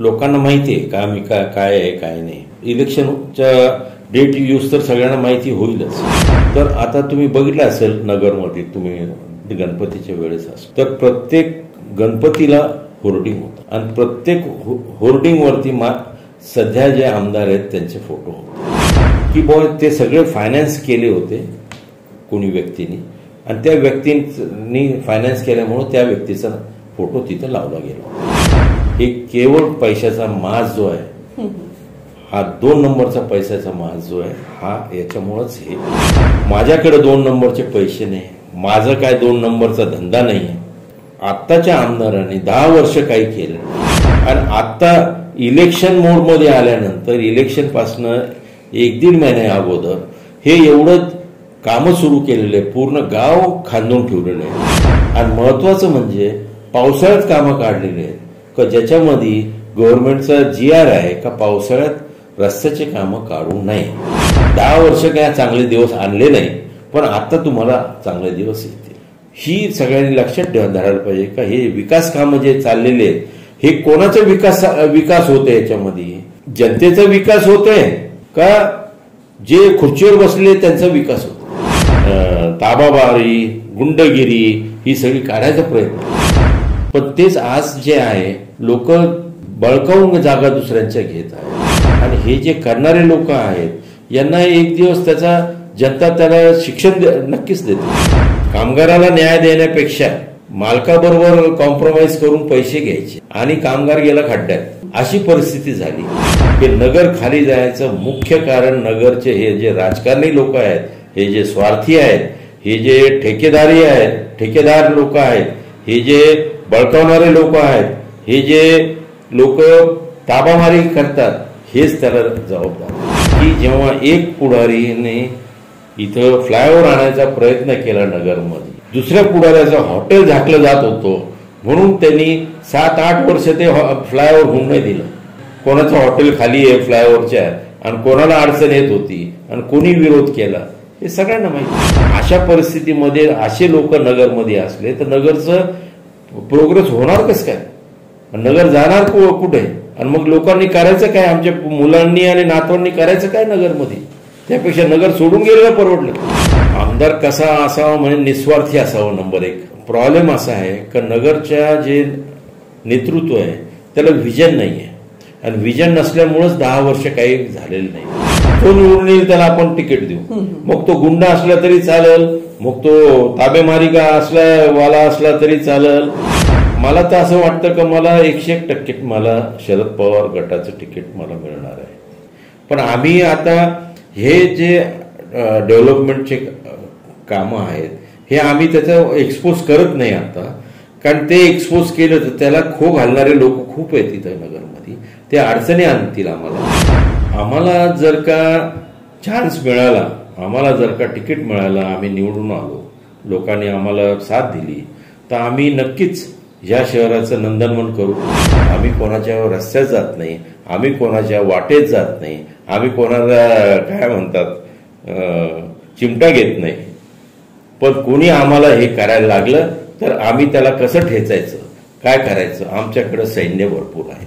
लोकांना माहिती आहे का मी काय आहे काय नाही. इलेक्शनच्या डेट यूज तर सगळ्यांना माहिती होईलच. तर आता तुम्ही बघितलं असेल नगरमध्ये तुम्ही गणपतीच्या वेळेस असतो तर प्रत्येक गणपतीला होर्डिंग होतं आणि प्रत्येक होर्डिंगवरती सध्या जे आमदार आहेत त्यांचे फोटो होते की बुवा ते सगळे फायनान्स केले होते कोणी व्यक्तीने आणि त्या व्यक्तींनी फायनान्स केल्यामुळे त्या व्यक्तीचा फोटो तिथं लावला गेला. हे केवळ पैशाचा माज जो आहे हा 2 नंबरचा पैशाचा माज जो आहे हा याच्यामुळेच. हे माझ्याकडे 2 नंबरचे पैसे नाही, माझं काय 2 नंबरचा धंदा नाही. आत्ताच्या आमदारांनी 10 वर्ष काही केलं आणि आता इलेक्शन मोडमध्ये आल्यानंतर इलेक्शन पासनं 1-1.5 महिने अगोदर हे एवढं कामं सुरू केलेले, पूर्ण गाव खांदून ठेवलेले आहे. आणि महत्वाचं म्हणजे पावसाळ्यात कामं काढलेले आहेत का ज्याच्यामध्ये गव्हर्नमेंटचा GR आहे का पावसाळ्यात रस्त्याचे कामं काढू नये. 10 वर्ष काय चांगले दिवस आणले नाही पण आता तुम्हाला चांगले दिवस येतील. ही सगळ्यांनी लक्षात धरायला पाहिजे का हे विकास कामं जे चाललेले आहेत हे कोणाचा विकास होतोय, याच्यामध्ये जनतेचा विकास होतोय का जे खुर्चीवर बसले त्यांचा विकास होतो. ताबाबारी गुंडगिरी ही सगळी काढायचा प्रयत्न. पण तेच आज जे आहे लोक बळकावून जागा दुसऱ्यांच्या घेत आहेत आणि हे जे करणारे लोक आहेत यांना एक दिवस त्याचा जनता त्याला शिक्षण नक्कीच देते. कामगाराला न्याय देण्यापेक्षा मालकाबरोबर कॉम्प्रोमाइज करून पैसे घ्यायचे आणि कामगार गेला खड्ड्यात, अशी परिस्थिती झाली. हे नगर खाली जायचं मुख्य कारण नगरचे हे जे राजकारणी लोक आहेत, हे जे स्वार्थी आहेत, हे जे ठेकेदार लोक आहेत, हे जे बळकावणारे लोक आहेत, हे जे लोक ताबामारी करतात, हेच त्याला जबाबदार. की जेव्हा एक पुढारीने इथं फ्लायओव्हर आणायचा प्रयत्न केला नगरमध्ये, दुसऱ्या पुढाऱ्याचं हॉटेल झाकलं जात होतं म्हणून त्यांनी 7-8 वर्ष ते फ्लायओव्हर होऊन नाही दिलं. कोणाचं हॉटेल खाली आहे फ्लायओव्हरच्या आणि कोणाला अडचण येत होती आणि कोणी विरोध केला हे सगळ्यांना माहिती. अशा परिस्थितीमध्ये असे लोक नगरमध्ये असले तर नगरचं प्रोग्रेस होणार कसं काय, नगर जाणार कुठे आणि मग लोकांनी करायचं काय, आमच्या मुलांनी आणि नातवांनी करायचं काय नगरमध्ये. त्यापेक्षा नगर सोडून गेलेलं परवडलं. आमदार कसा असावा म्हणजे निस्वार्थी असावं. नंबर 1 प्रॉब्लेम असा आहे का नगरच्या जे नेतृत्व आहे त्याला विजन नाही आहे आणि विजन नसल्यामुळेच 10 वर्ष काही झालेलं नाही. तो निवडून येईल त्याला आपण तिकीट देऊ, मग तो गुंडा असला तरी चालेल, मग तो ताबेमारी का वाला असला तरी चालेल. मला तर असं वाटतं का मला 101% मला शरद पवार गटाचं तिकीट मला मिळणार आहे. पण आम्ही आता हे जे डेव्हलपमेंटचे कामं आहेत हे आम्ही त्याचं एक्सपोज करत नाही आता, कारण ते एक्सपोज केलं तर त्याला खो घालणारे लोक खूप आहेत तिथं नगरमध्ये, ते अडचणी आणतील आम्हाला जर का चान्स मिळाला, आम्हाला जर का तिकीट मिळालं, आम्ही निवडून आलो, लोकांनी आम्हाला साथ दिली तर आम्ही नक्कीच या शहराचं नंदनवन करू. आम्ही कोणाच्या रस्त्यात जात नाही, आम्ही कोणाच्या वाटेत जात नाही, आम्ही कोणाला काय म्हणतात चिमटा घेत नाही. पण कोणी आम्हाला हे करायला लागलं तर आम्ही त्याला कसं ठेचायचं, काय करायचं, आमच्याकडे सैन्य भरपूर आहे.